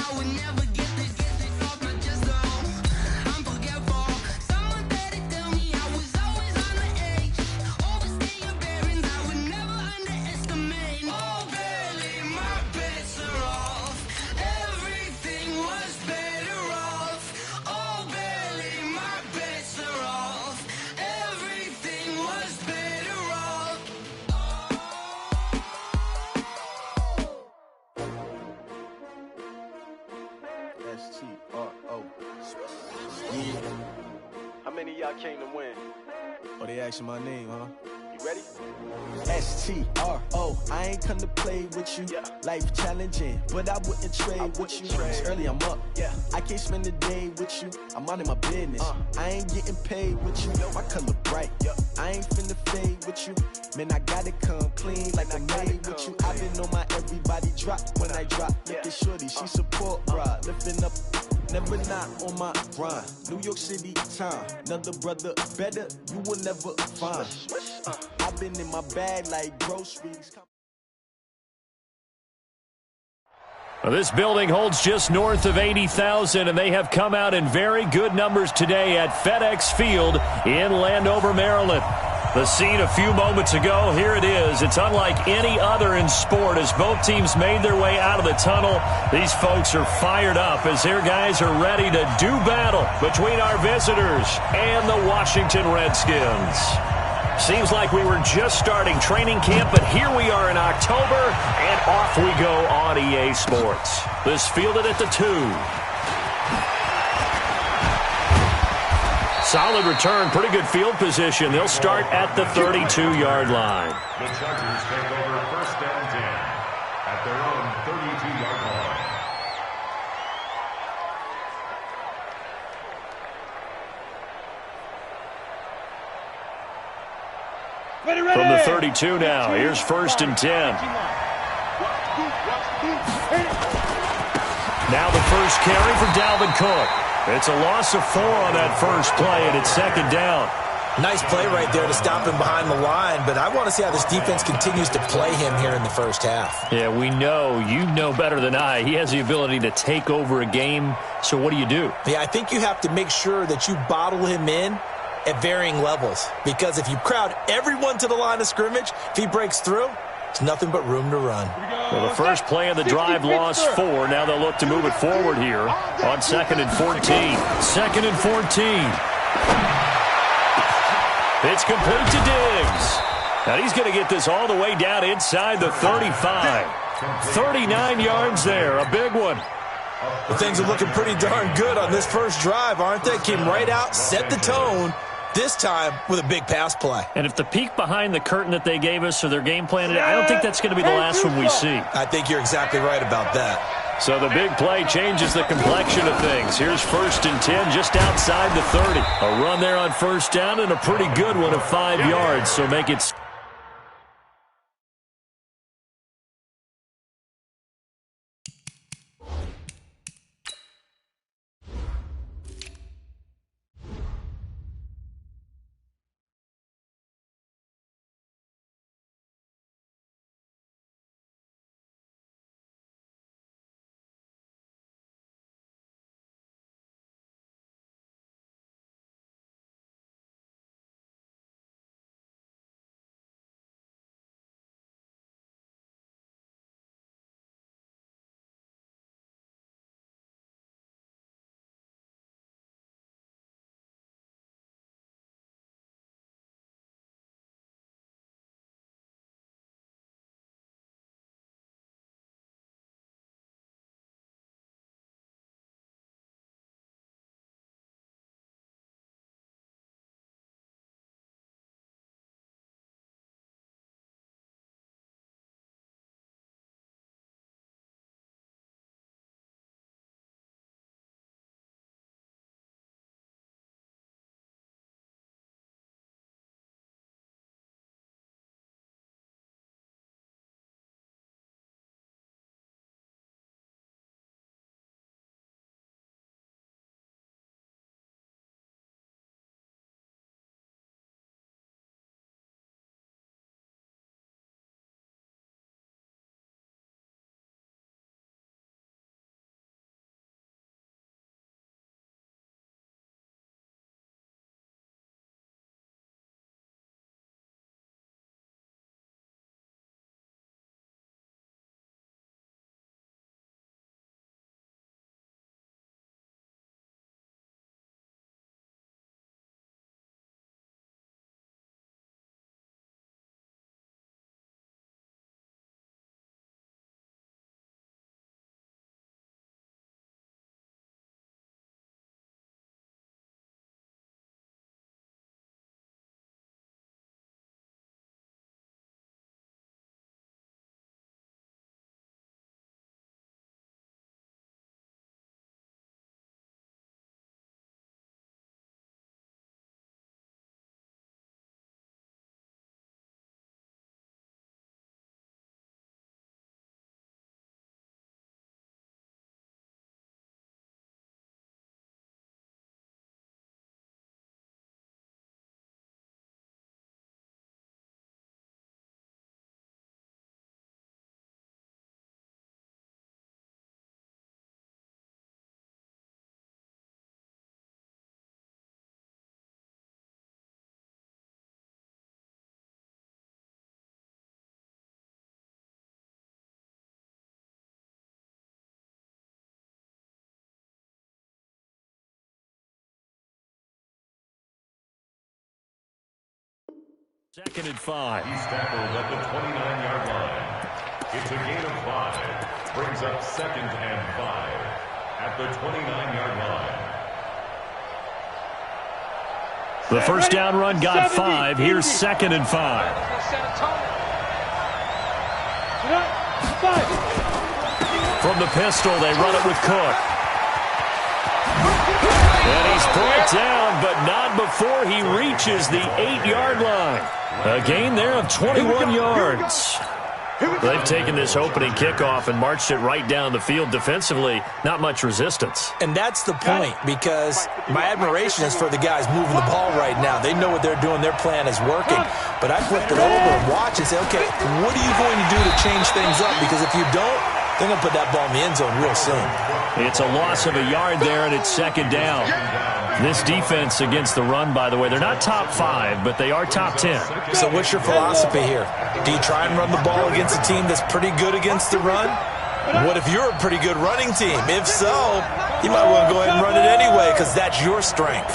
I would never get this off my chest, no. I'm forgetful. Someone better tell me I was always on the edge. Overstay your bearings, I would never underestimate. Oh, barely, my bets are off. Everything was better off. Oh, barely, my bets are off. Everything was better off. STRO. Yeah. How many of y'all came to win? Oh, they asking my name, huh? You ready? STRO. I ain't come to play with you. Yeah. Life challenging, but I wouldn't trade with you. It's early, I'm up. Yeah. I can't spend the day with you. I'm out in my business. I ain't getting paid with you. My color bright. I ain't finna fade with you. Man, I gotta come clean like I'm made with you. I've been on my everybody drop when I drop. Look at shorty, she support ride. Lifting up, never not on my grind. New York City time, another brother better, you will never find. I've been in my bag like groceries. Well, this building holds just north of 80,000, and they have come out in very good numbers today at FedEx Field in Landover, Maryland. The scene a few moments ago, here it is. It's unlike any other in sport as both teams made their way out of the tunnel. These folks are fired up as their guys are ready to do battle between our visitors and the Washington Redskins. Seems like we were just starting training camp, but here we are in October, and off we go on EA Sports. This fielded at the 2. Solid return, pretty good field position. They'll start at the 32-yard line. The Chargers take over 1st and 10 at their own 32-yard line. From the 32 now, here's 1st and 10. Now the first carry for Dalvin Cook. It's a loss of 4 on that first play, and it's 2nd down. Nice play right there to stop him behind the line, but I want to see how this defense continues to play him here in the first half. Yeah, we know. You know better than I. He has the ability to take over a game, so what do you do? Yeah, I think you have to make sure that you bottle him in at varying levels, because if you crowd everyone to the line of scrimmage, if he breaks through, it's nothing but room to run. Well, the first play of the drive lost 4. Now they'll look to move it forward here on 2nd and 14. 2nd and 14. It's complete to Diggs. Now he's going to get this all the way down inside the 35. 39 yards there, a big one. Well, things are looking pretty darn good on this first drive, aren't they? Came right out, set the tone, this time with a big pass play. And if the peek behind the curtain that they gave us or their game plan, I don't think that's going to be the last one we see. I think you're exactly right about that. So the big play changes the complexion of things. Here's 1st and 10 just outside the 30. A run there on 1st down and a pretty good one of 5 yards, so make it Second and 5. He's tackled at the 29-yard line. It's a gain of 5. Brings up 2nd and 5 at the 29-yard line. The first down run got 5. Here's 2nd and 5. From the pistol, they run it with Cook. And he's brought down, but not before he reaches the 8-yard line. A gain there of 21 yards. They've taken this opening kickoff and marched it right down the field defensively. Not much resistance. And that's the point, because my admiration is for the guys moving the ball right now. They know what they're doing. Their plan is working. But I flip it over and watch and say, okay, what are you going to do to change things up? Because if you don't, they're going to put that ball in the end zone real soon. It's a loss of a yard there, and it's 2nd down. This defense against the run, by the way, they're not top 5, but they are top 10. So what's your philosophy here? Do you try and run the ball against a team that's pretty good against the run? What if you're a pretty good running team? If so, you might want to go ahead and run it anyway, because that's your strength.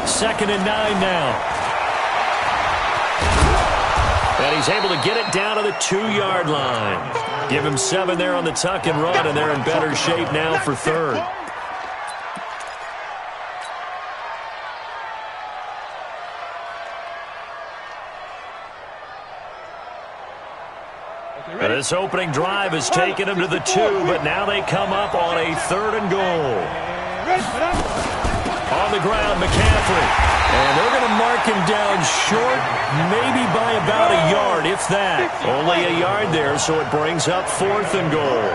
2nd and 9 now. And he's able to get it down to the 2-yard line. Give him 7 there on the tuck and run, and they're in better shape now for 3rd. This opening drive has taken them to the 2, but now they come up on a 3rd and goal. On the ground, McCaffrey. And they're going to mark him down short, maybe by about a yard, if that. Only a yard there, so it brings up 4th and goal.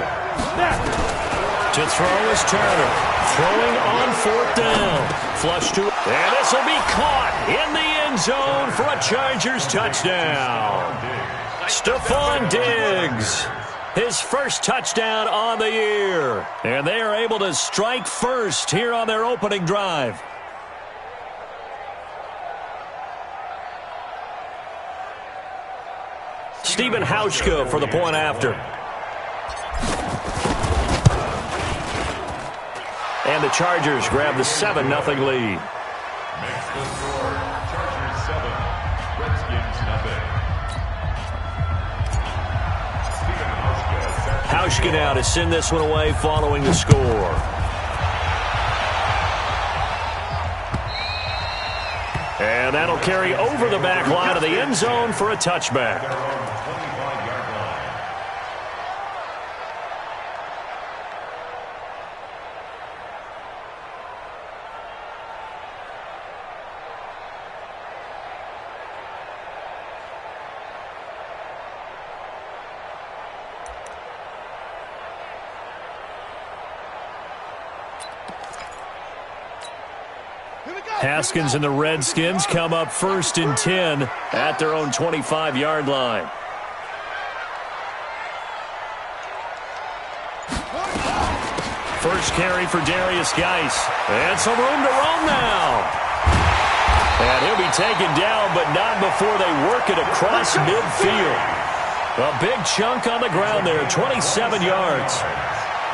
To throw is Turner. Throwing on 4th down. Flush to, and this will be caught in the end zone for a Chargers touchdown. Stephon Diggs, his first touchdown on the year. And they are able to strike first here on their opening drive. Stephen Hauschka for the point after. And the Chargers grab the 7-0 lead. Makes the score Chargers 7, Redskins 0. Hauschka now to send this one away following the score. And that'll carry over the back line of the end zone for a touchback. Haskins and the Redskins come up 1st and 10 at their own 25-yard line. First carry for Darius Geis. And some room to roam now. And he'll be taken down, but not before they work it across midfield. A big chunk on the ground there, 27 yards.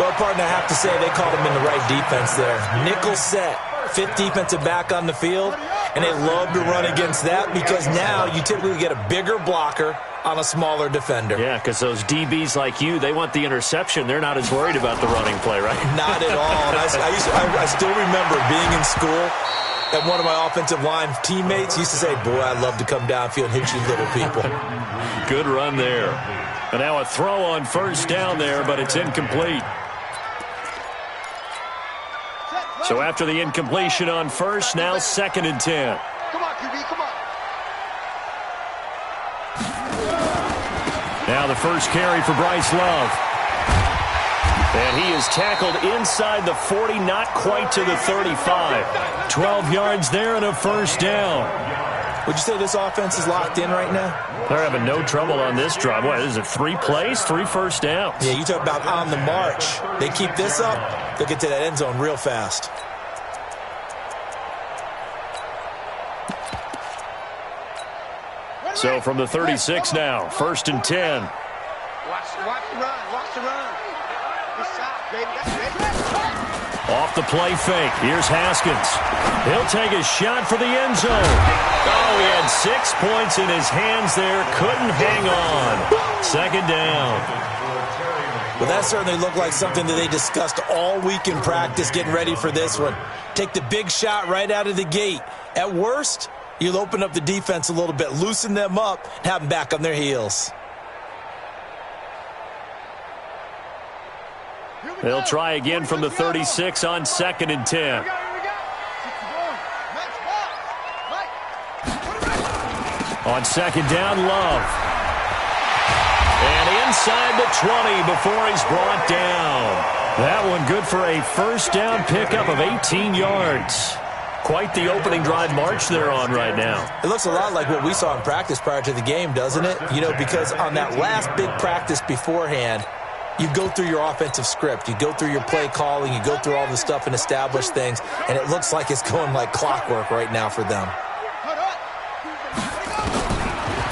Well, partner, I have to say they called him in the right defense there. Nickel set. 5th defensive back on the field, and they love to run against that because now you typically get a bigger blocker on a smaller defender. Yeah, because those DBs like you, they want the interception. They're not as worried about the running play, right? Not at all. And I still remember being in school, and one of my offensive line teammates used to say, boy, I'd love to come downfield and hit you little people. Good run there. And now a throw on 1st down there, but it's incomplete. So after the incompletion on 1st, now 2nd and 10. Come on, QB, come on. Now the first carry for Bryce Love. And he is tackled inside the 40, not quite to the 35. 12 yards there and a 1st down. Would you say this offense is locked in right now? They're having no trouble on this drive. What is it, 3 plays, 3 first downs? Yeah, you talk about on the march. They keep this up, they'll get to that end zone real fast. So from the 36 now, 1st and 10. Watch the run, watch the run. Off the play fake. Here's Haskins. He'll take a shot for the end zone. Oh, he had 6 points in his hands there. Couldn't hang on. Second down. Well, that certainly looked like something that they discussed all week in practice getting ready for this one. Take the big shot right out of the gate. At worst, you'll open up the defense a little bit, loosen them up, and have them back on their heels. They'll try again from the 36 on 2nd and 10. On 2nd down, Love. And inside the 20 before he's brought down. That one good for a first down pickup of 18 yards. Quite the opening drive march they're on right now. It looks a lot like what we saw in practice prior to the game, doesn't it? You know, because on that last big practice beforehand, you go through your offensive script, you go through your play calling, you go through all the stuff and establish things, and it looks like it's going like clockwork right now for them.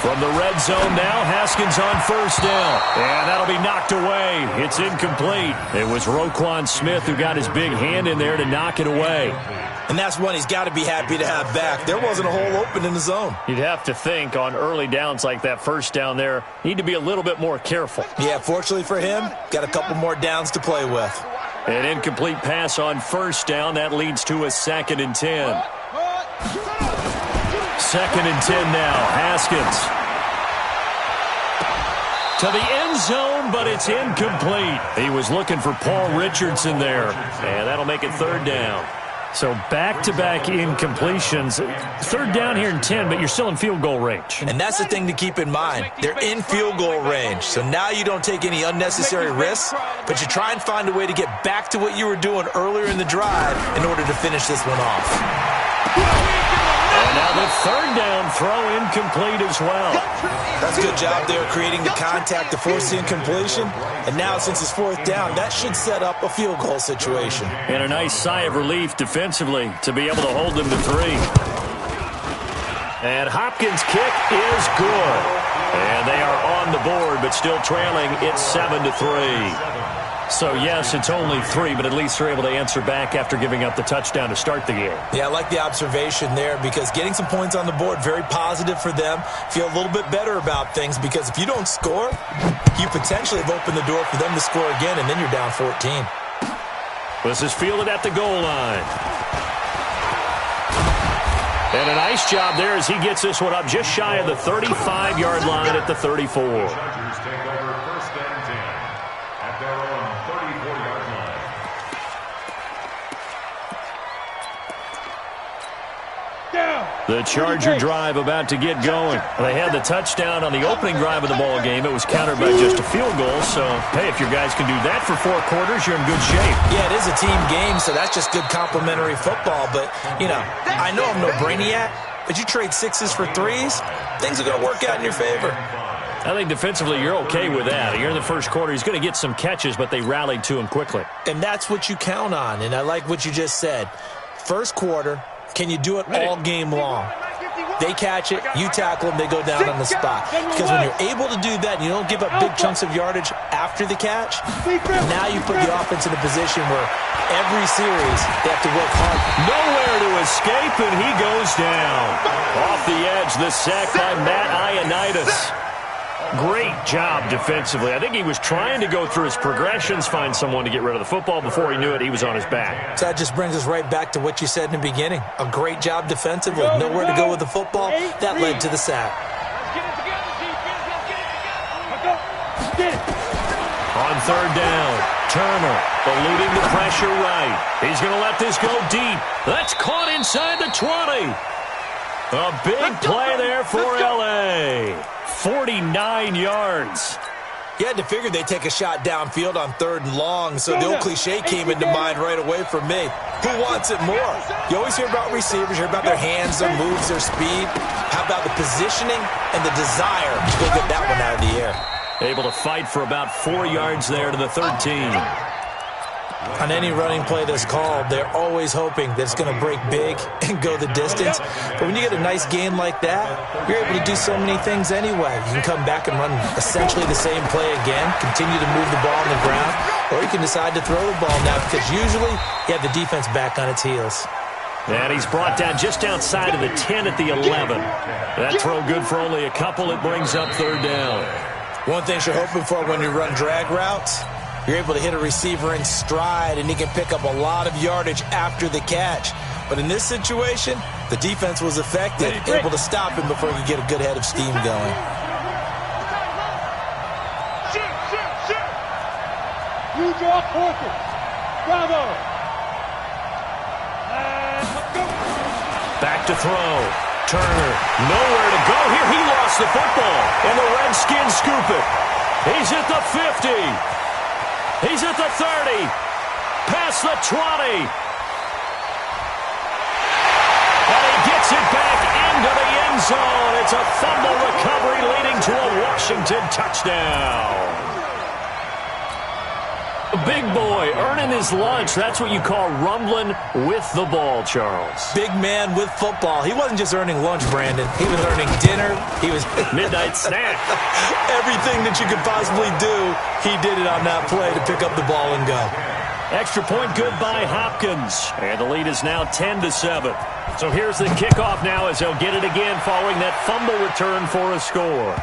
From the red zone now, Haskins on first down. And that'll be knocked away. It's incomplete. It was Roquan Smith who got his big hand in there to knock it away. And that's one he's got to be happy to have back. There wasn't a hole open in the zone. You'd have to think on early downs like that first down there, need to be a little bit more careful. Yeah, fortunately for him, got a couple more downs to play with. An incomplete pass on first down. That leads to a 2nd and 10. 2nd and 10 now. Haskins to the end zone, but it's incomplete. He was looking for Paul Richardson there, and that'll make it 3rd down. So back-to-back incompletions. 3rd down here in 10, but you're still in field goal range. And that's the thing to keep in mind. They're in field goal range. So now you don't take any unnecessary risks, but you try and find a way to get back to what you were doing earlier in the drive in order to finish this one off. And now the 3rd down throw incomplete as well. That's a good job there creating the contact to force the incompletion. And now since it's 4th down, that should set up a field goal situation. And a nice sigh of relief defensively to be able to hold them to 3. And Hopkins' kick is good. And they are on the board, but still trailing. It's 7-3. So, yes, it's only 3, but at least they're able to answer back after giving up the touchdown to start the game. Yeah, I like the observation there because getting some points on the board, very positive for them. Feel a little bit better about things because if you don't score, you potentially have opened the door for them to score again, and then you're down 14. This is fielded at the goal line. And a nice job there as he gets this one up just shy of the 35-yard line at the 34. The Charger drive about to get going. They had the touchdown on the opening drive of the ball game. It was countered by just a field goal. So, hey, if your guys can do that for 4 quarters, you're in good shape. Yeah, it is a team game, so that's just good complimentary football. But, you know, I know I'm no brainiac, but you trade 6s for 3s, things are going to work out in your favor. I think defensively you're okay with that. You're in the first quarter. He's going to get some catches, but they rallied to him quickly. And that's what you count on, and I like what you just said. First quarter, can you do it all game long? They catch it, you tackle them, they go down on the spot. Because when you're able to do that and you don't give up big chunks of yardage after the catch, now you put the offense in a position where every series they have to work hard. Nowhere to escape, and he goes down. Off the edge, the sack by Matt Ioannidis. Great job defensively. I think he was trying to go through his progressions, find someone to get rid of the football. Before he knew it, he was on his back. So that just brings us right back to what you said in the beginning. A great job defensively. Nowhere to go with the football. That led to the sack. On 3rd down, Turner eluding the pressure right. He's going to let this go deep. That's caught inside the 20. A big play there for L.A. 49 yards. You had to figure they'd take a shot downfield on 3rd and long, so the old cliche came into mind right away for me. Who wants it more? You always hear about receivers, hear about their hands, their moves, their speed. How about the positioning and the desire to go get that one out of the air? Able to fight for about 4 yards there to the 13. On any running play that's called, they're always hoping that it's going to break big and go the distance. But when you get a nice gain like that, you're able to do so many things anyway. You can come back and run essentially the same play again, continue to move the ball on the ground, or he can decide to throw the ball now because usually you have the defense back on its heels. And he's brought down just outside of the 10 at the 11. That throw good for only a couple. It brings up third down. One thing you're hoping for when you run drag routes, you're able to hit a receiver in stride, and he can pick up a lot of yardage after the catch. But in this situation, the defense was effective, able to stop him before he could get a good head of steam going. You draw quarter. Bravo. Back to throw. Turner, nowhere to go here. He lost the football, and the Redskins scoop it. He's at the 50. He's at the 30. Past the 20. And he gets it back into the end zone. It's a fumble recovery leading to a Washington touchdown. Big boy earning his lunch. That's what you call rumbling with the ball, Charles. Big man with football. He wasn't just earning lunch, Brandon. He was earning dinner. He was midnight snack. Everything that you could possibly do, he did it on that play to pick up the ball and go. Extra point good by Hopkins. And the lead is now 10-7. So here's the kickoff now as they'll get it again following that fumble return for a score.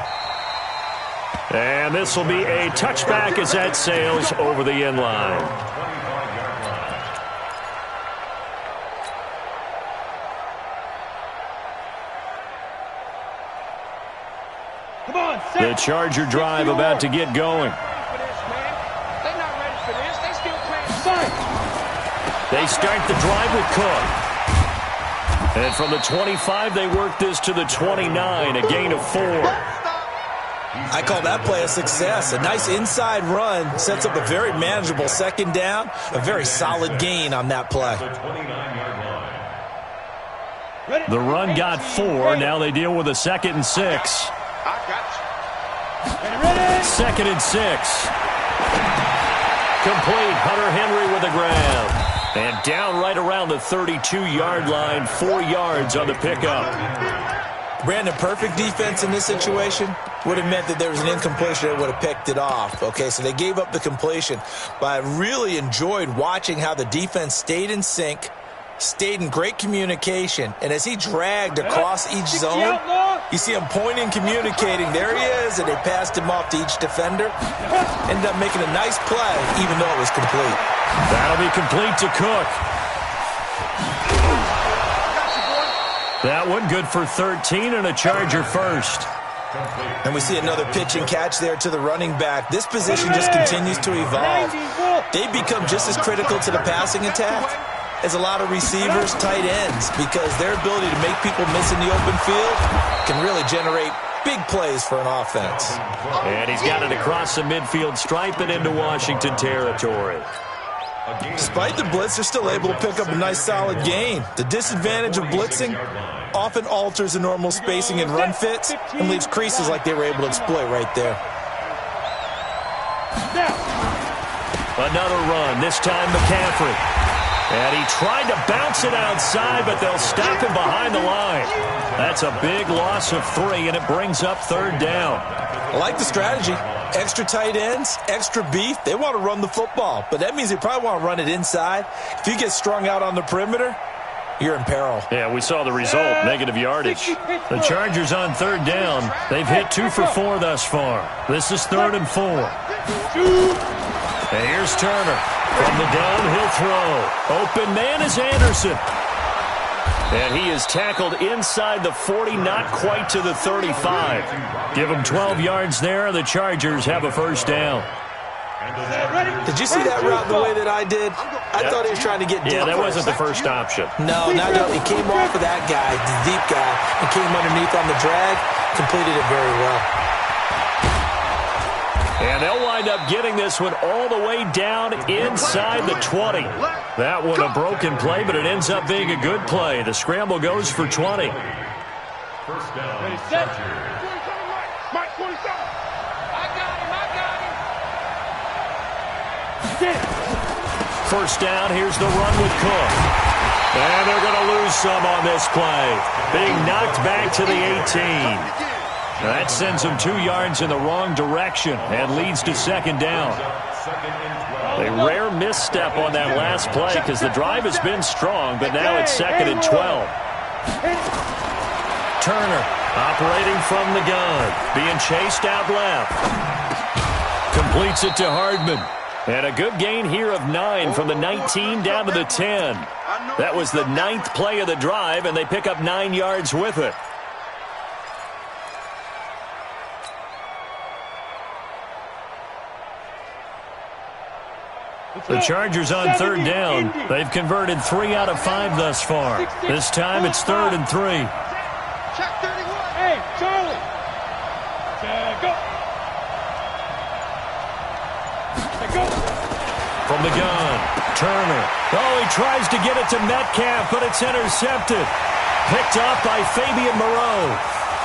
And this will be a touchback as that sails over the end line. Come on, set. The Charger drive about to get going. They're not ready for this. They still playing. They start the drive with Cook. And from the 25, they work this to the 29, a gain of 4. I call that play a success. A nice inside run sets up a very manageable second down, a very solid gain on that play. The run got 4. Now they deal with a 2nd and 6. Second and 6. Complete. Hunter Henry with a grab. And down right around the 32-yard line, 4 yards on the pickup. Brandon, perfect defense in this situation would have meant that there was an incompletion that would have picked it off. Okay, so they gave up the completion. But I really enjoyed watching how the defense stayed in sync, stayed in great communication, and as he dragged across each zone, you see him pointing, communicating. There he is, and they passed him off to each defender. Ended up making a nice play, even though it was complete. That'll be complete to Cook. That one good for 13 and a Charger first. And we see another pitch and catch there to the running back. This position just continues to evolve. They become just as critical to the passing attack as a lot of receivers, tight ends, because their ability to make people miss in the open field can really generate big plays for an offense. And he's got it across the midfield stripe and into Washington territory. Despite the blitz, they're still able to pick up a nice solid gain. The disadvantage of blitzing often alters the normal spacing and run fits and leaves creases like they were able to exploit right there. Another run, this time McCaffrey. And he tried to bounce it outside, but they'll stop him behind the line. That's a big loss of 3, and it brings up third down. I like the strategy. Extra tight ends, extra beef. They want to run the football, but that means they probably want to run it inside. If you get strung out on the perimeter, you're in peril. Yeah, we saw the result, negative yardage. The Chargers on third down. They've hit 2 for 4 thus far. This is 3rd and 4. And here's Turner from the downhill throw. Open man is Anderson. And he is tackled inside the 40, not quite to the 35. Give him 12 yards there. The Chargers have a first down. Did you see that route the way that I did? I thought he was trying to get deep. Yeah, that wasn't the first option. No, he came off of that guy, the deep guy, and came underneath on the drag, completed it very well. And they'll wind up getting this one all the way down inside the 20. That one a broken play, but it ends up being a good play. The scramble goes for 20. First down, Chargers. First down, here's the run with Cook. And they're going to lose some on this play. Being knocked back to the 18. That sends them 2 yards in the wrong direction and leads to second down. A rare misstep on that last play because the drive has been strong, but now it's 2nd and 12. Turner operating from the gun, being chased out left. Completes it to Hardman. And a good gain here of 9 from the 19 down to the 10. That was the 9th play of the drive, and they pick up 9 yards with it. The Chargers on 3rd down. They've converted 3 out of 5 thus far. This time it's 3rd and 3. Check 31. Hey, Charlie. Go. Go. From the gun, Turner. Oh, he tries to get it to Metcalf, but it's intercepted. Picked up by Fabian Moreau.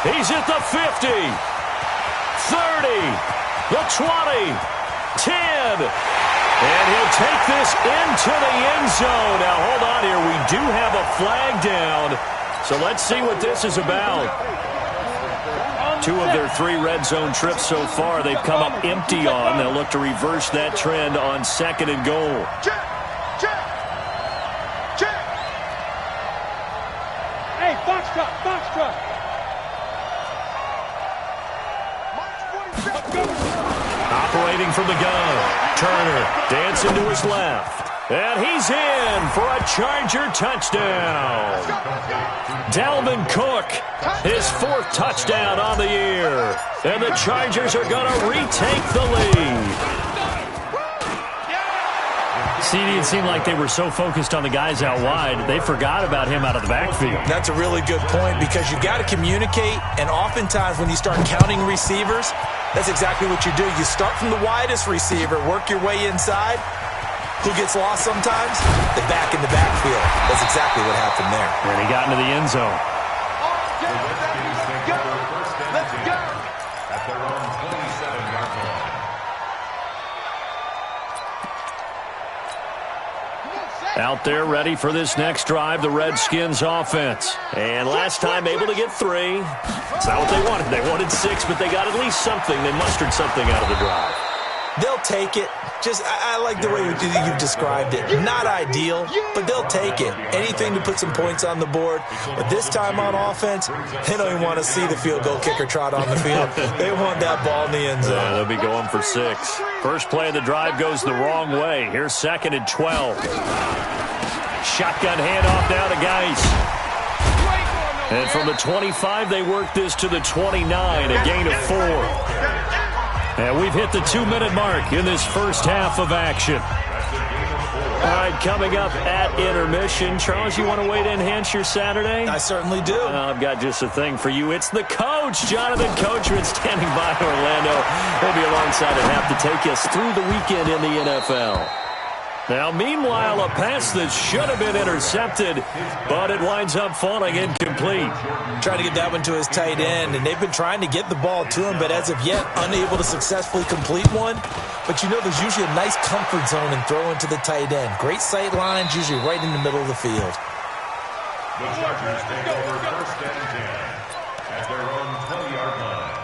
He's at the 50, 30, the 20, 10. And he'll take this into the end zone. Now, hold on here. We do have a flag down. So let's see what this is about. 2 of their 3 red zone trips so far, they've come up empty on. They'll look to reverse that trend on 2nd and goal. Check. Check. Check. Hey, box truck. Box truck. Operating from the gun. Turner dancing to his left. And he's in for a Charger touchdown. Dalvin Cook, his 4th touchdown on the year. And the Chargers are going to retake the lead. CD, it seemed like they were so focused on the guys out wide, they forgot about him out of the backfield. That's a really good point because you got to communicate, and oftentimes when you start counting receivers, that's exactly what you do. You start from the widest receiver, work your way inside. Who gets lost sometimes? The back in the backfield. That's exactly what happened there. And he got into the end zone. Let's go. At their own 27-yard line. Out there ready for this next drive, the Redskins offense. And last time able to get 3. It's not what they wanted. They wanted 6, but they got at least something. They mustered something out of the drive. They'll take it. Just, I like the way you've described it. Not ideal, but they'll take it. Anything to put some points on the board. But this time on offense, they don't even want to see the field goal kicker trot on the field. They want that ball in the end zone. Yeah, they'll be going for 6. First play of the drive goes the wrong way. Here's 2nd and 12. Shotgun handoff now to Geis. And from the 25, they work this to the 29, a gain of 4. And we've hit the 2-minute mark in this first half of action. All right, coming up at intermission. Charles, you want to wait to enhance your Saturday? I certainly do. I've got just a thing for you. It's the coach, Jonathan Coachman, standing by Orlando. He'll be alongside at half to take us through the weekend in the NFL. Now, meanwhile, a pass that should have been intercepted, but it winds up falling incomplete. Trying to get that one to his tight end, and they've been trying to get the ball to him, but as of yet, unable to successfully complete one. But you know, there's usually a nice comfort zone in throwing to the tight end. Great sight lines, usually right in the middle of the field. The Chargers take over 1st and 10 at their own 20-yard line.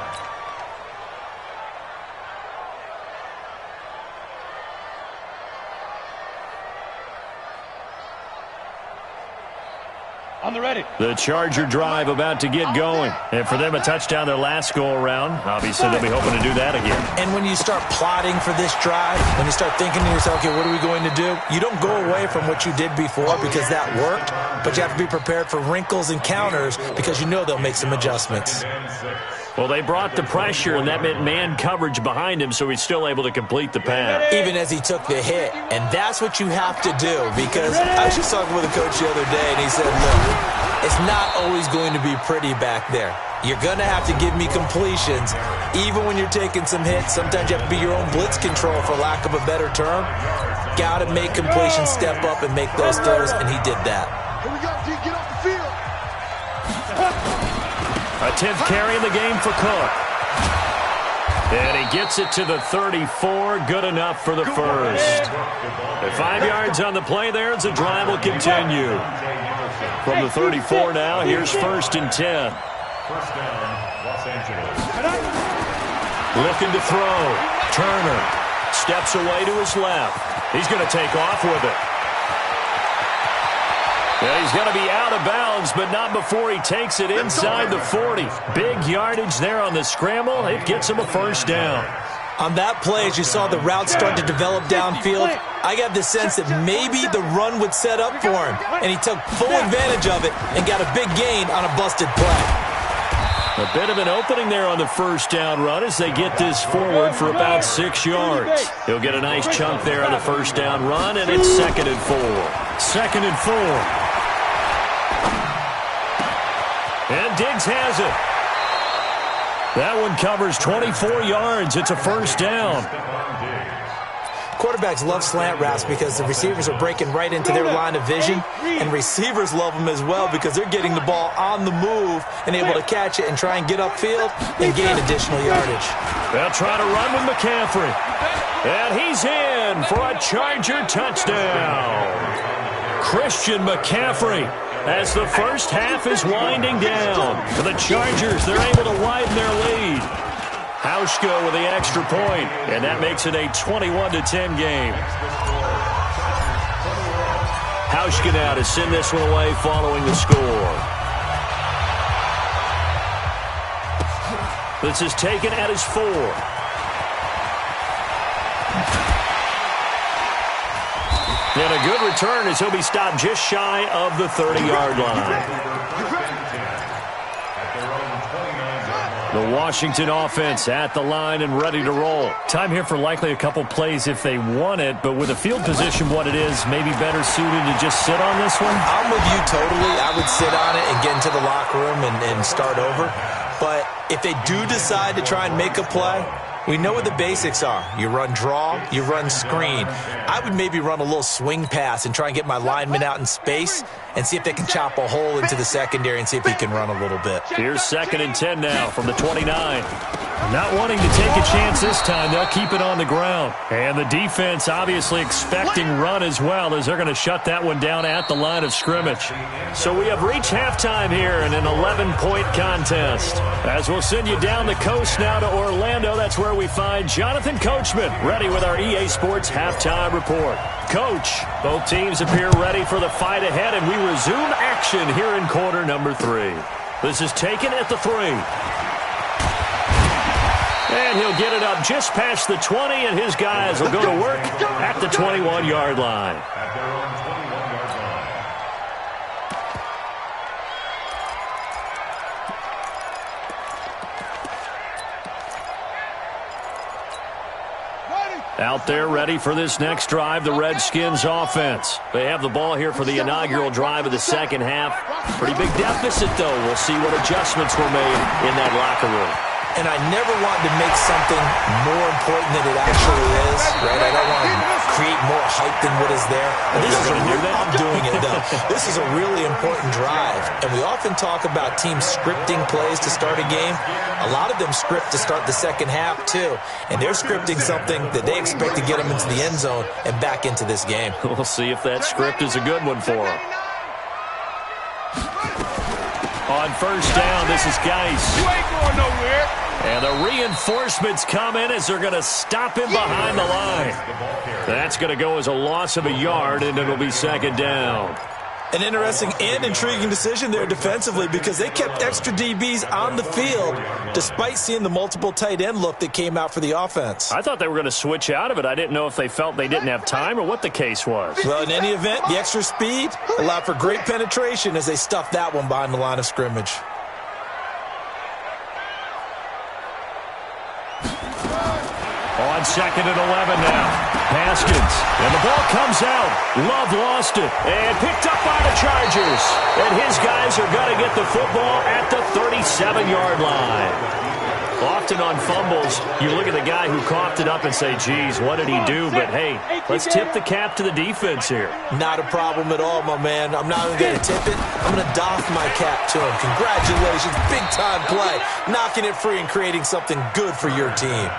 On the ready. The Charger drive about to get going. And for them, a touchdown their last go-around. Obviously, they'll be hoping to do that again. And when you start plotting for this drive, when you start thinking to yourself, okay, what are we going to do? You don't go away from what you did before because that worked, but you have to be prepared for wrinkles and counters because you know they'll make some adjustments. Well, they brought the pressure, and that meant man coverage behind him, so he's still able to complete the pass. Even as he took the hit. And that's what you have to do, because I was just talking with a coach the other day, and he said, look, it's not always going to be pretty back there. You're going to have to give me completions. Even when you're taking some hits, sometimes you have to be your own blitz control, for lack of a better term. Got to make completions, step up, and make those throws, and he did that. Here we go, D. Get off the field. A 10th carry in the game for Cook. And he gets it to the 34. Good enough for the first. And 5 yards on the play there as the drive will continue. From the 34 now, here's 1st and 10. First down, Los Los Angeles. Looking to throw. Turner steps away to his left. He's going to take off with it. Yeah, he's going to be out of bounds, but not before he takes it inside the 40. Big yardage there on the scramble. It gets him a first down. On that play, as you saw the route start to develop downfield, I got the sense that maybe the run would set up for him, and he took full advantage of it and got a big gain on a busted play. A bit of an opening there on the first down run as they get this forward for about 6 yards. He'll get a nice chunk there on the first down run, and it's 2nd and 4. 2nd and 4. And Diggs has it. That one covers 24 yards. It's a first down. Quarterbacks love slant routes because the receivers are breaking right into their line of vision, and receivers love them as well because they're getting the ball on the move and able to catch it and try and get upfield and gain additional yardage. They'll try to run with McCaffrey. And he's in for a Charger touchdown. Christian McCaffrey, as the first half is winding down. For the Chargers, they're able to widen their lead. Hauschka with the extra point, and that makes it a 21-10 game. Hauschka now to send this one away following the score. This is taken at his 4. And a good return as he'll be stopped just shy of the 30-yard line. The Washington offense at the line and ready to roll. Time here for likely a couple plays if they want it, but with the field position what it is, maybe better suited to just sit on this one? I'm with you totally. I would sit on it and get into the locker room and start over. But if they do decide to try and make a play, we know what the basics are. You run draw, you run screen. I would maybe run a little swing pass and try and get my lineman out in space and see if they can chop a hole into the secondary and see if he can run a little bit. Here's 2nd and 10 now from the 29. Not wanting to take a chance this time, they'll keep it on the ground. And the defense obviously expecting run as well as they're going to shut that one down at the line of scrimmage. So we have reached halftime here in an 11-point contest. As we'll send you down the coast now to Orlando, that's where we find Jonathan Coachman ready with our EA Sports halftime report. Coach, both teams appear ready for the fight ahead, and we resume action here in quarter number 3. This is taken at the 3. And he'll get it up just past the 20, and his guys will go to work at the 21-yard line. At their own 21-yard line. Out there ready for this next drive, the Redskins offense. They have the ball here for the inaugural drive of the second half. Pretty big deficit, though. We'll see what adjustments were made in that locker room. And I never want to make something more important than it actually is, right? I don't want to create more hype than what is there. I'm doing it, though. This is a really important drive. And we often talk about teams scripting plays to start a game. A lot of them script to start the second half, too. And they're scripting something that they expect to get them into the end zone and back into this game. We'll see if that script is a good one for them. On first down, this is Geis. You ain't going nowhere. And the reinforcements come in as they're going to stop him behind the line. That's going to go as a loss of a yard, and it'll be 2nd down. An interesting and intriguing decision there defensively because they kept extra DBs on the field despite seeing the multiple tight end look that came out for the offense. I thought they were going to switch out of it. I didn't know if they felt they didn't have time or what the case was. Well, in any event, the extra speed allowed for great penetration as they stuffed that one behind the line of scrimmage. On 2nd and 11 now. Haskins. And the ball comes out. Love lost it. And picked up by the Chargers. And his guys are going to get the football at the 37-yard line. Often on fumbles, you look at the guy who coughed it up and say, geez, what did he do? But, hey, let's tip the cap to the defense here. Not a problem at all, my man. I'm not even going to tip it. I'm going to doff my cap to him. Congratulations. Big-time play. Knocking it free and creating something good for your team.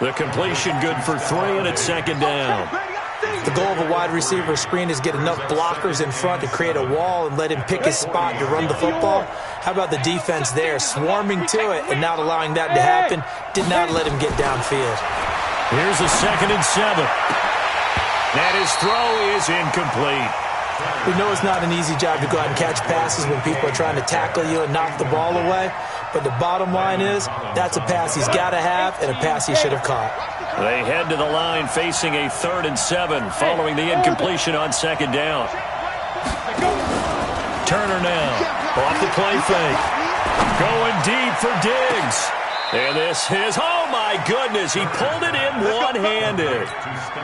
The completion good for 3, and it's 2nd down. The goal of a wide receiver screen is get enough blockers in front to create a wall and let him pick his spot to run the football. How about the defense there, swarming to it and not allowing that to happen? Did not let him get downfield. Here's a 2nd and 7. And his throw is incomplete. We know it's not an easy job to go out and catch passes when people are trying to tackle you and knock the ball away. But the bottom line is, that's a pass he's got to have and a pass he should have caught. They head to the line facing a 3rd and 7 following the incompletion on 2nd down. Turner now off the play fake. Going deep for Diggs. And this is, oh my goodness, he pulled it in one-handed.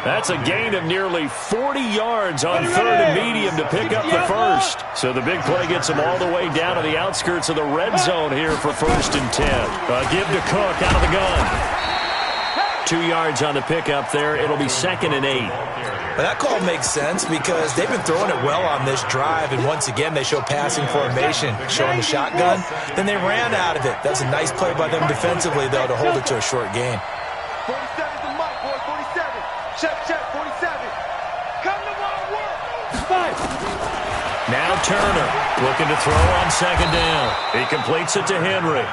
That's a gain of nearly 40 yards on 3rd and medium to pick up the first. So the big play gets him all the way down to the outskirts of the red zone here for 1st and 10. Give to Cook out of the gun. 2 yards on the pickup there. It'll be 2nd and 8. But that call makes sense because they've been throwing it well on this drive, and once again they show passing formation, showing the shotgun. Then they ran out of it. That's a nice play by them defensively, though, to hold it to a short gain. 47's the mic, boy. 47. Check, 47. Come to my work. 5. Now Turner looking to throw on 2nd down. He completes it to Henry.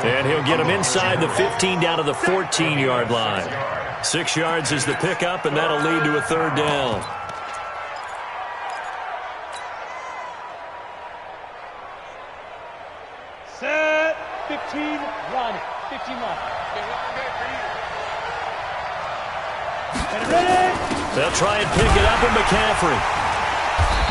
And he'll get him inside the 15 down to the 14-yard line. 6 yards is the pickup, and that'll lead to a 3rd down. Set. 15, run. 15, run. They'll try and pick it up with McCaffrey.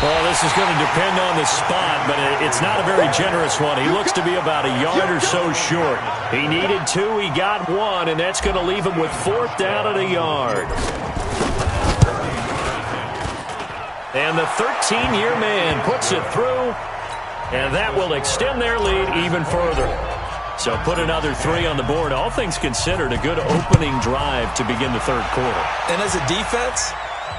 Well, this is going to depend on the spot, but it's not a very generous one. He looks to be about a yard or so short. He needed 2, he got 1, and that's going to leave him with 4th down and a yard. And the 13-year man puts it through, and that will extend their lead even further. So put another 3 on the board. All things considered, a good opening drive to begin the 3rd quarter. And as a defense,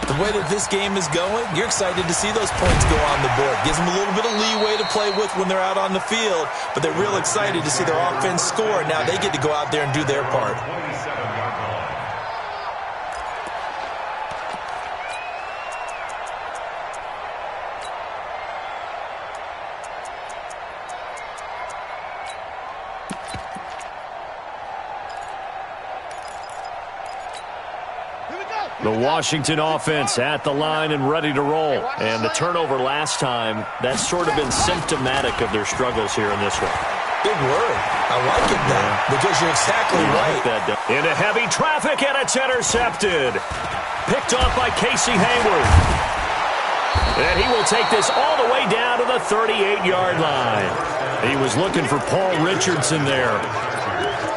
the way that this game is going, you're excited to see those points go on the board. Gives them a little bit of leeway to play with when they're out on the field, but they're real excited to see their offense score. Now they get to go out there and do their part. The Washington offense at the line and ready to roll. And the turnover last time, that's sort of been symptomatic of their struggles here in this one. Big word. I like it now because you're exactly right. Into heavy traffic, and it's intercepted. Picked off by Casey Hayward. And he will take this all the way down to the 38-yard line. He was looking for Paul Richardson there.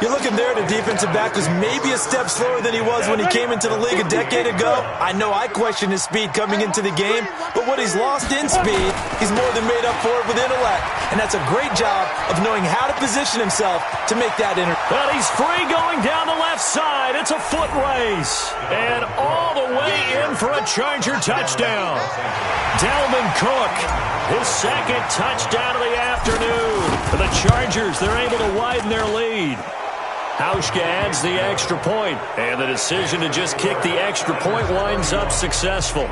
You're looking there, the defensive back was maybe a step slower than he was when he came into the league a decade ago. I know I questioned his speed coming into the game, but what he's lost in speed, he's more than made up for it with intellect. And that's a great job of knowing how to position himself to make that Well, he's free going down the left side. It's a foot race. And all the way in for a Charger touchdown. Dalvin Cook, his 2nd touchdown of the afternoon. For the Chargers, they're able to widen their lead. Hauschka adds the extra point, and the decision to just kick the extra point winds up successful.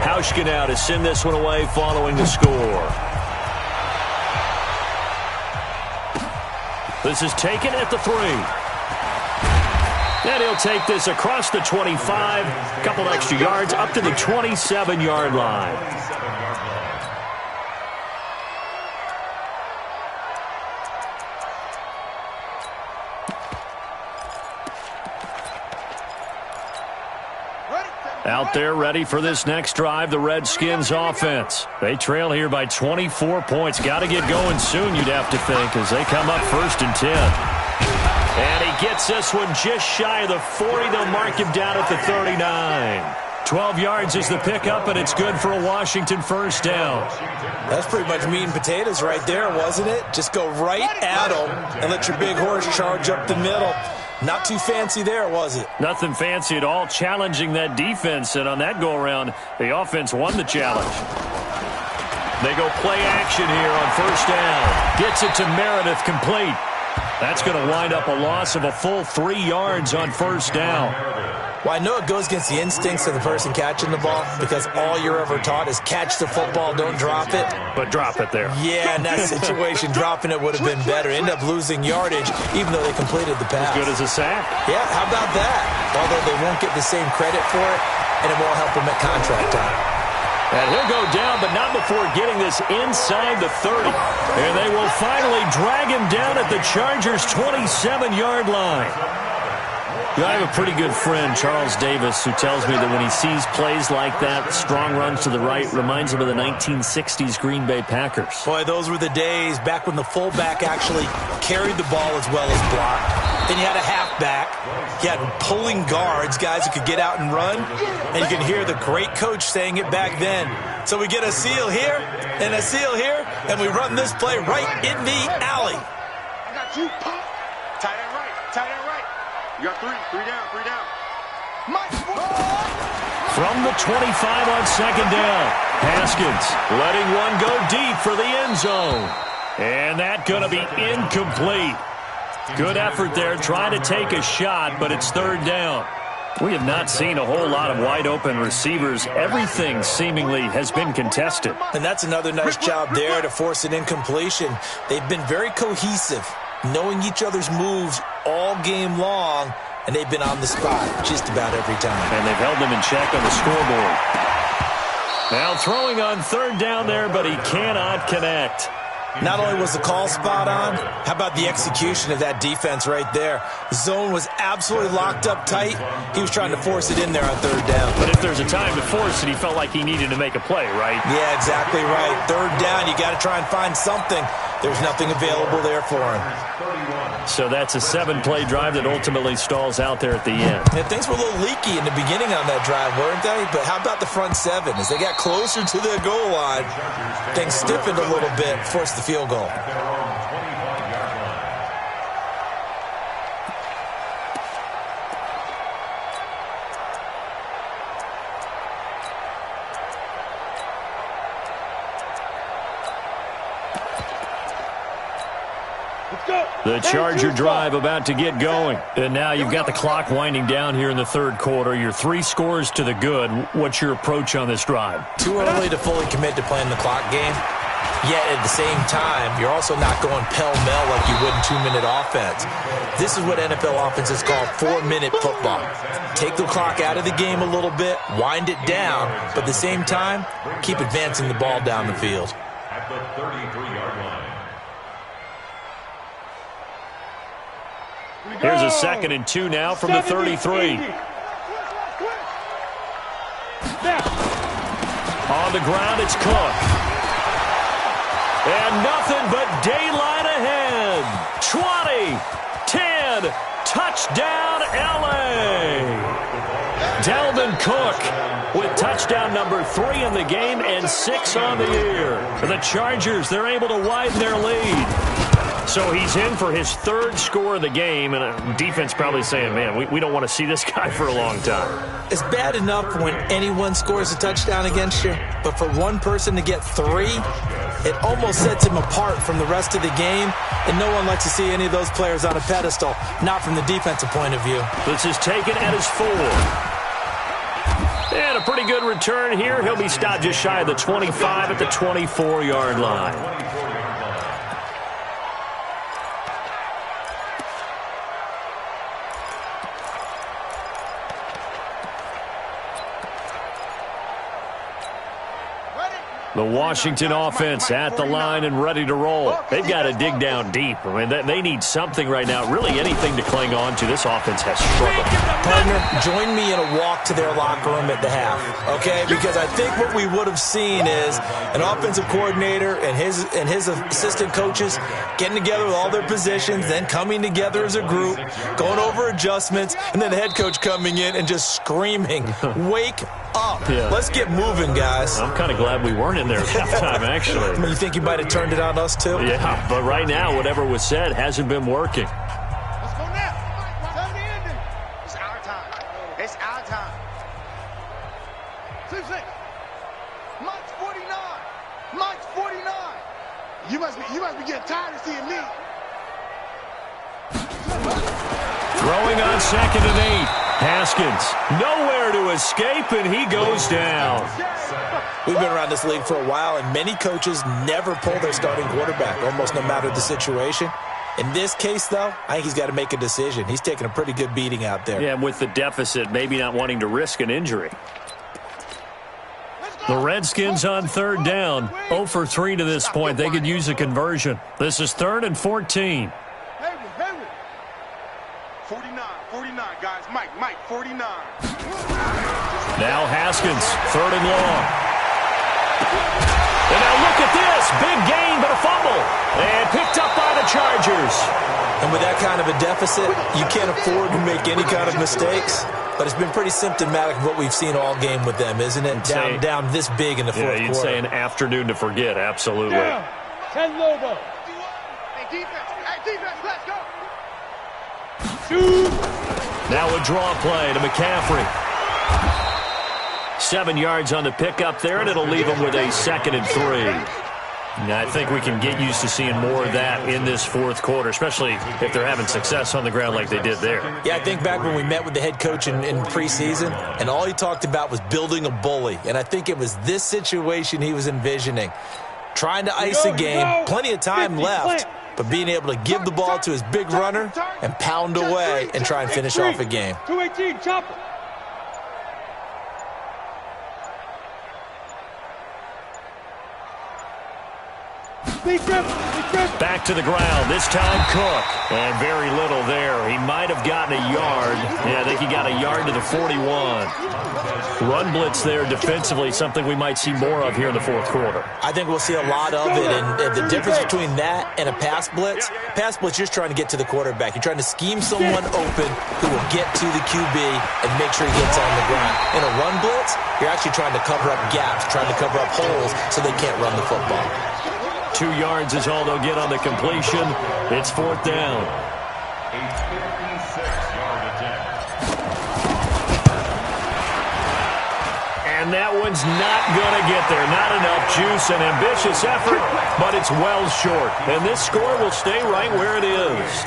Hauschka now to send this one away following the score. This is taken at the 3. And he'll take this across the 25, a couple extra yards, up to the 27-yard line. Out there ready for this next drive, the Redskins offense. They trail here by 24 points. Got to get going soon, you'd have to think, as they come up 1st and 10. And he gets this one just shy of the 40. They'll mark him down at the 39. 12 yards is the pickup, and it's good for a Washington 1st down. That's pretty much meat and potatoes right there, wasn't it? Just go right at them and let your big horse charge up the middle. Not too fancy there, was it? Nothing fancy at all, challenging that defense, and on that go-around, the offense won the challenge. They go play action here on first down. Gets it to Meredith, complete. That's going to wind up a loss of a full 3 yards on first down. Well, I know it goes against the instincts of the person catching the ball because all you're ever taught is catch the football, don't drop it. But drop it there. Yeah, in that situation, dropping it would have been better. End up losing yardage, even though they completed the pass. As good as a sack. Yeah, how about that? Although they won't get the same credit for it, and it won't help them at contract time. And he'll go down, but not before getting this inside the 30. And they will finally drag him down at the Chargers' 27-yard line. I have a pretty good friend, Charles Davis, who tells me that when he sees plays like that, strong runs to the right, reminds him of the 1960s Green Bay Packers. Boy, those were the days back when the fullback actually carried the ball as well as blocked. Then you had a halfback. You had pulling guards, guys who could get out and run. And you can hear the great coach saying it back then. So we get a seal here and a seal here, and we run this play right in the alley. I got you, pop. Tight end right, tight end right. You got three down. From the 25 on second down, Haskins letting one go deep for the end zone. And that's going to be incomplete. Good effort there, trying to take a shot, but it's third down. We have not seen a whole lot of wide-open receivers. Everything seemingly has been contested. And that's another nice job there to force an incompletion. They've been very cohesive, knowing each other's moves all game long, and they've been on the spot just about every time. And they've held them in check on the scoreboard. Now throwing on third down there, but he cannot connect. Not only was the call spot on, how about the execution of that defense right there? The zone was absolutely locked up tight. He was trying to force it in there on third down. But if there's a time to force it, he felt like he needed to make a play, right? Yeah, exactly right. Third down, you got to try and find something. There's nothing available there for him. So that's a 7-play drive that ultimately stalls out there at the end. And things were a little leaky in the beginning on that drive, weren't they? But how about the front 7? As they got closer to the goal line, things stiffened a little bit, forced the field goal. The Charger drive about to get going. And now you've got the clock winding down here in the third quarter. You're 3 scores to the good. What's your approach on this drive? Too early to fully commit to playing the clock game. Yet at the same time, you're also not going pell-mell like you would in 2-minute offense. This is what NFL offenses call 4-minute football. Take the clock out of the game a little bit, wind it down, but at the same time, keep advancing the ball down the field. At the 33-yard line. Here's a 2nd and 2 now from the 33. On the ground, it's Cook. And nothing but daylight ahead. 20, 10, touchdown LA. Dalvin Cook with touchdown number 3 in the game and 6 on the year. For the Chargers, they're able to widen their lead. So he's in for his 3rd score of the game, and defense probably saying, man, we don't want to see this guy for a long time. It's bad enough when anyone scores a touchdown against you, but for one person to get 3, it almost sets him apart from the rest of the game, and no one likes to see any of those players on a pedestal, not from the defensive point of view. This is taken at his 4. And a pretty good return here. He'll be stopped just shy of the 25 at the 24-yard line. The Washington offense at the line and ready to roll. They've got to dig down deep. I mean, they need something right now, really anything to cling on to. This offense has struggled. Partner, join me in a walk to their locker room at the half, okay? Because I think what we would have seen is an offensive coordinator and his assistant coaches getting together with all their positions, then coming together as a group, going over adjustments, and then the head coach coming in and just screaming, wake up. Yeah. Let's get moving, guys. I'm kind of glad we weren't in there at halftime, actually. I mean, you think you might have turned it on us, too? Yeah, but right now, whatever was said hasn't been working. Let's go now. Mike's 49. Mike's 49. You must be getting tired of seeing me. Throwing on 2nd and 8. Haskins, nowhere to escape, and he goes down. We've been around this league for a while, and many coaches never pull their starting quarterback, almost no matter the situation. In this case, though, I think he's got to make a decision. He's taking a pretty good beating out there. Yeah, with the deficit, maybe not wanting to risk an injury. The Redskins on 3rd down. 0 for 3 to this point. They could use a conversion. This is 3rd and 14. 49, guys. Mike, 49. Now Haskins, 3rd and long. And now look at this. Big gain, but a fumble. And picked up by the Chargers. And with that kind of a deficit, you can't afford to make any kind of mistakes. But it's been pretty symptomatic of what we've seen all game with them, isn't it? Down this big in the fourth quarter. You'd say an afternoon to forget, absolutely. Yeah. 10 Lobo. Hey, defense, let's go. Now a draw play to McCaffrey. 7 yards on the pickup there, and it'll leave him with a 2nd and 3. Now, I think we can get used to seeing more of that in this fourth quarter, especially if they're having success on the ground like they did there. Yeah, I think back when we met with the head coach in preseason, and all he talked about was building a bully. And I think it was this situation he was envisioning. Trying to ice a game, plenty of time left, but being able to give the ball to his big runner and pound away and try and finish off a game. 218, chopper. Back to the ground, this time Cook. And very little there. He might have gotten a yard. Yeah, I think he got a yard to the 41. Run blitz there defensively, something we might see more of here in the fourth quarter. I think we'll see a lot of it, and the difference between that and a pass blitz, you're just trying to get to the quarterback. You're trying to scheme someone open who will get to the QB and make sure he gets on the ground. In a run blitz, you're actually trying to cover up gaps, trying to cover up holes so they can't run the football. 2 yards is all they'll get on the completion. It's 4th down. A 56-yard attempt. And that one's not going to get there. Not enough juice, an ambitious effort, but it's well short. And this score will stay right where it is.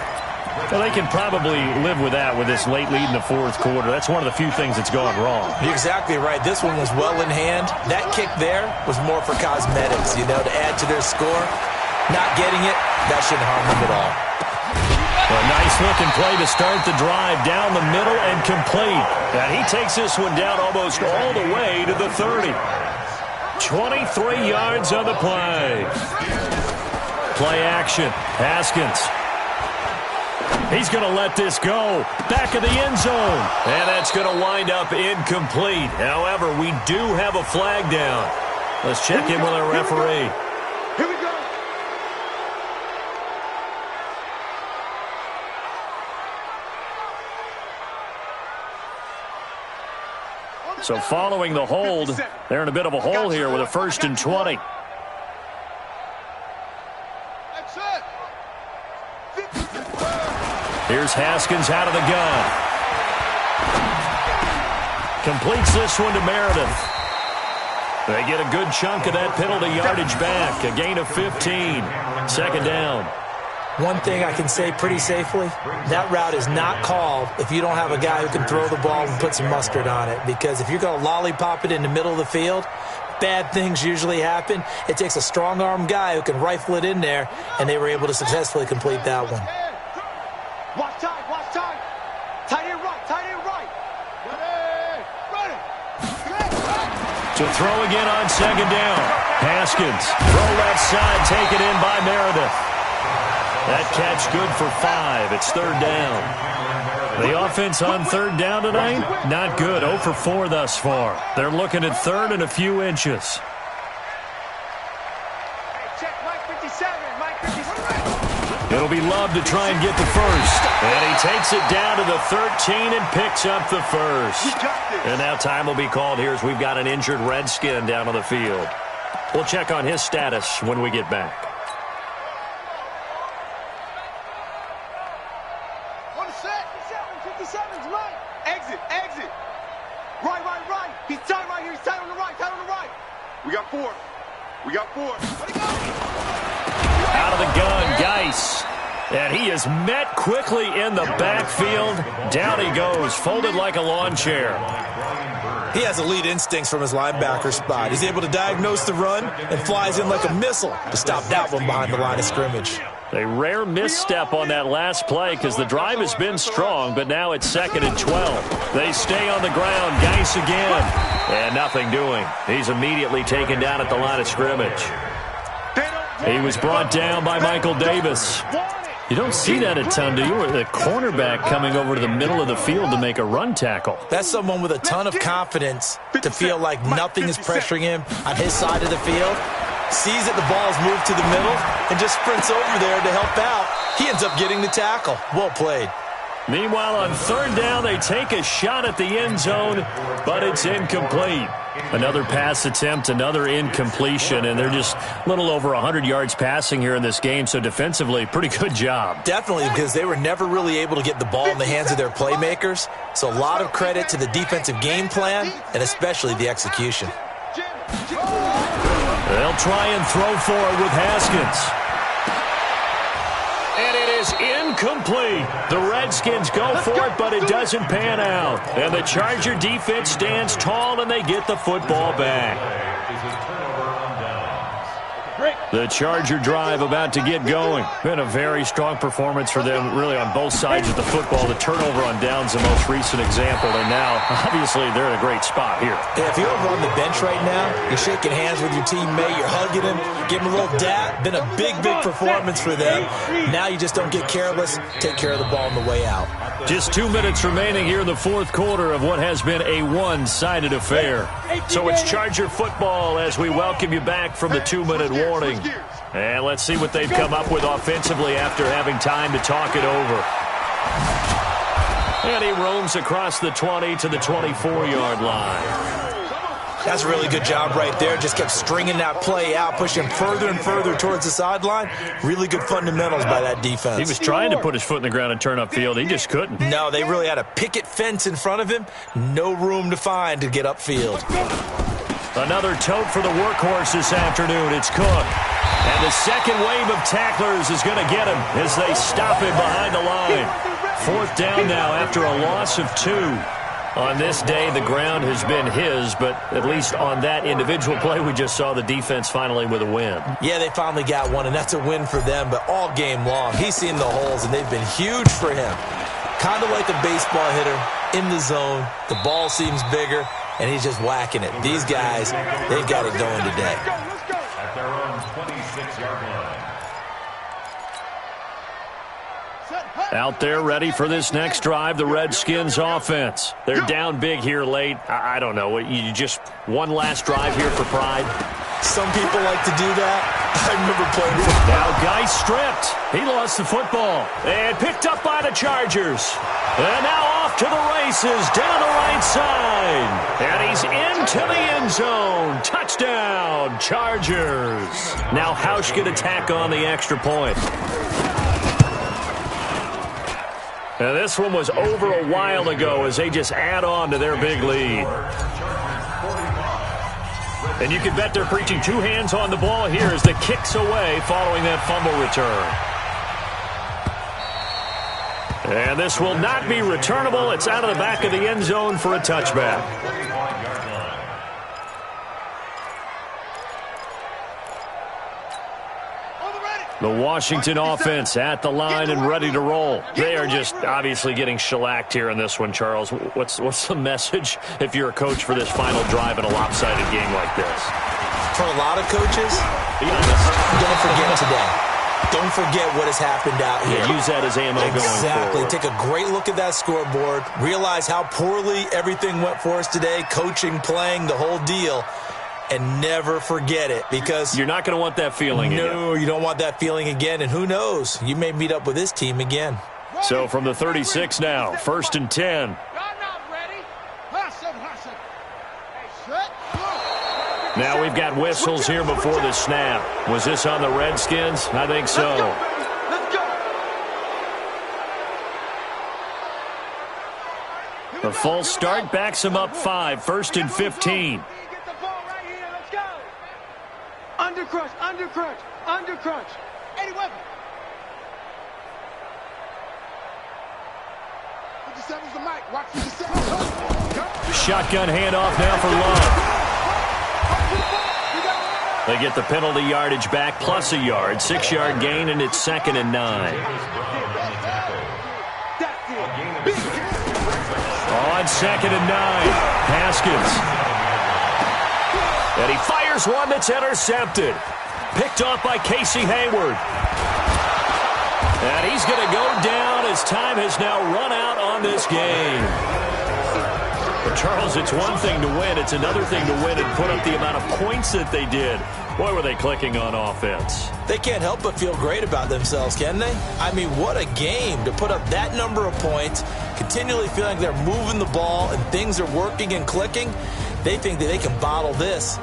Well, they can probably live with that with this late lead in the fourth quarter. That's one of the few things that's gone wrong. You're exactly right. This one was well in hand. That kick there was more for cosmetics, to add to their score. Not getting it, that shouldn't harm them at all. A nice-looking play to start the drive down the middle and complete. And he takes this one down almost all the way to the 30. 23 yards on the play. Play action. Haskins. He's going to let this go. Back of the end zone. And that's going to wind up incomplete. However, we do have a flag down. Let's check in with our referee. Here we go. So following the hold, they're in a bit of a hole here with a 1st and 20. Here's Haskins out of the gun. Completes this one to Meredith. They get a good chunk of that penalty yardage back. A gain of 15. 2nd down. One thing I can say pretty safely, that route is not called if you don't have a guy who can throw the ball and put some mustard on it. Because if you're going to lollipop it in the middle of the field, bad things usually happen. It takes a strong-arm guy who can rifle it in there, and they were able to successfully complete that one. Watch time, watch time. Tight end right, tight end right. Ready. To throw again on 2nd down. Haskins, throw left side, taken in by Meredith. That catch good for 5. It's 3rd down. The offense on 3rd down tonight, not good. 0 for 4 thus far. They're looking at 3rd and a few inches. Hey, check Mike 57, Mike 57. It'll be Love to try and get the first. And he takes it down to the 13 and picks up the first. And now time will be called here as we've got an injured Redskin down on the field. We'll check on his status when we get back. On the set. 57's Mike. Exit. Right. He's tight right here. He's tight on the We got 4. We got 4. Out of the gun, Geis. And he is met quickly in the backfield. Down he goes, folded like a lawn chair. He has elite instincts from his linebacker spot. He's able to diagnose the run and flies in like a missile to stop that one behind the line of scrimmage. A rare misstep on that last play because the drive has been strong, but now it's 2nd and 12. They stay on the ground. Geis again. And nothing doing. He's immediately taken down at the line of scrimmage. He was brought down by Michael Davis. You don't see that a ton, do you? Or the cornerback coming over to the middle of the field to make a run tackle. That's someone with a ton of confidence to feel like nothing is pressuring him on his side of the field. Sees that the ball's moved to the middle and just sprints over there to help out. He ends up getting the tackle. Well played. Meanwhile, on 3rd down, they take a shot at the end zone, but it's incomplete. Another pass attempt, another incompletion, and they're just a little over 100 yards passing here in this game, so defensively, pretty good job. Definitely, because they were never really able to get the ball in the hands of their playmakers, so a lot of credit to the defensive game plan and especially the execution. They'll try and throw for it with Haskins. And it is incomplete. The Redskins go for it, but it doesn't pan out. And the Charger defense stands tall, and they get the football back. The Charger drive about to get going. Been a very strong performance for them, really, on both sides of the football. The turnover on downs the most recent example, and now, obviously, they're in a great spot here. Yeah, if you're over on the bench right now, you're shaking hands with your teammate, you're hugging him, giving him a little dap. Been a big performance for them. Now you just don't get careless. Take care of the ball on the way out. Just 2 minutes remaining here in the 4th quarter of what has been a one-sided affair. So it's Charger football as we welcome you back from the 2-minute warning. And let's see what they've come up with offensively after having time to talk it over. And he roams across the 20 to the 24-yard line. That's a really good job right there. Just kept stringing that play out, pushing further and further towards the sideline. Really good fundamentals by that defense. He was trying to put his foot in the ground and turn upfield. He just couldn't. No, they really had a picket fence in front of him. No room to find to get upfield. Another tote for the workhorse this afternoon. It's Cook. And the second wave of tacklers is going to get him as they stop him behind the line. 4th down now after a loss of 2. On this day, the ground has been his, but at least on that individual play, we just saw the defense finally with a win. Yeah, they finally got one, and that's a win for them, but all game long, he's seen the holes, and they've been huge for him. Kind of like a baseball hitter in the zone. The ball seems bigger, and he's just whacking it. These guys, they've got it going today. At their own 26-yard line. Out there ready for this next drive, the Redskins offense. They're down big here late. I don't know. You just one last drive here for pride? Some people like to do that. I remember playing football. Now Geis stripped. He lost the football. And picked up by the Chargers. And now off to the races down the right side. And he's into the end zone. Touchdown, Chargers. Now Hausch could attack on the extra point. Now this one was over a while ago as they just add on to their big lead. And you can bet they're preaching 2 hands on the ball here as the kick's away following that fumble return. And this will not be returnable. It's out of the back of the end zone for a touchback. The Washington offense at the line and ready to roll. They are just obviously getting shellacked here in this one, Charles. What's the message if you're a coach for this final drive in a lopsided game like this? For a lot of coaches, be honest, don't forget today. Don't forget what has happened out here. Yeah, use that as ammo going forward. Exactly. Take a great look at that scoreboard. Realize how poorly everything went for us today. Coaching, playing, the whole deal. And never forget it, because you're not going to want that feeling again. No, you don't want that feeling again. And who knows? You may meet up with this team again. So from the 36 now, 1st and 10. Now we've got whistles here before the snap. Was this on the Redskins? I think so. Let's go. The false start backs him up 5, 1st and 15. Under crunch, under crunch, under crunch. Eddie Weapon. 57's the mic. Watch 57. Shotgun handoff now for Love. They get the penalty yardage back plus a yard. 6-yard gain, and it's 2nd and 9. On 2nd and 9, Haskins. And he fires one that's intercepted. Picked off by Casey Hayward. And he's going to go down as time has now run out on this game. But Charles, it's one thing to win. It's another thing to win and put up the amount of points that they did. Boy, were they clicking on offense. They can't help but feel great about themselves, can they? I mean, what a game to put up that number of points, continually feeling like they're moving the ball and things are working and clicking. They think that they can bottle this